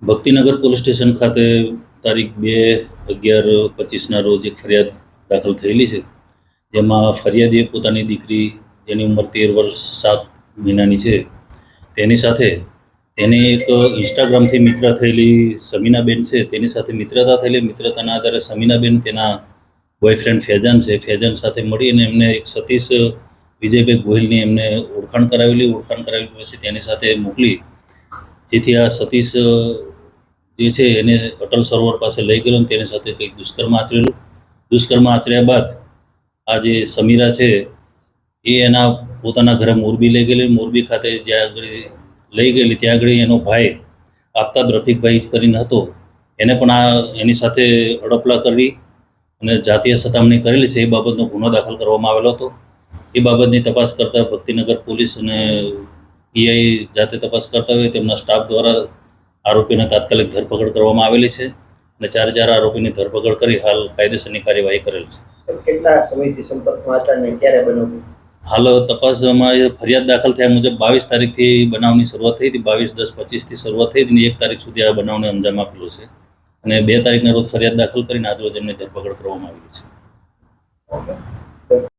Bhaktinagar police station ખાતે તારીખ 2/11/25ના રોજ એક ફરિયાદ દાખલ થયેલી છે, જેમાં ફરિયાદીએ પોતાની દીકરી, જેની ઉંમર 13 વર્ષ 7 મહિનાની છે, તેની સાથે તેની એક ઇન્સ્ટાગ્રામથી મિત્ર થયેલી સમીનાબેન છે, તેની સાથે મિત્રતા થયેલી. મિત્રતાના આધારે સમીનાબેન તેના બોયફ્રેન્ડ ફૈજાન છે, ફૈજાન સાથે મળીને એમને એક સતીશ વિજયભાઈ ગોહિલની એમને ઓળખાણ કરાવી પછી તેની સાથે મોકલી, જેથી આ સતીશ જે છે એને અટલ સરોવર પાસે લઈ ગયેલો અને તેની સાથે કંઈક દુષ્કર્મ આચરેલું. દુષ્કર્મ આચર્યા બાદ આ જે સમીરા છે એ એના પોતાના ઘરે મોરબી લઈ ગયેલી. મોરબી ખાતે જ્યાં આગળ લઈ ગયેલી ત્યાં આગળ એનો ભાઈ આફતાબ રફીકભાઈ કરીને હતો, એને પણ એની સાથે હડપલા કરી અને જાતીય સતામણી કરેલી છે. એ બાબતનો ગુનો દાખલ કરવામાં આવેલો હતો. એ બાબતની તપાસ કરતા ભક્તિનગર પોલીસ અને પીઆઈ જાતે તપાસ કરતા હોય તેમના સ્ટાફ દ્વારા આરોપીને તાત્કાલિક ધરપકડ કરવામાં આવેલી છે અને 4 આરોપીની ધરપકડ કરી હાલ કાયદેસરની કાર્યવાહી કરેલ છે. કેટલા સમયથી સંપર્કમાં હતા અને ક્યારે બન્યું? હાલ તપાસમાં ફરિયાદ દાખલ થયા મુજબ 22 તારીખથી બનાવની શરૂઆત થઈ હતી. 22/10/25થી શરૂઆત થઈ હતી અને 1 તારીખ સુધી આ બનાવને અંજામ આપેલો છે અને 2 તારીખના રોજ ફરિયાદ દાખલ કરીને આજરોજ એમની ધરપકડ કરવામાં આવેલી છે.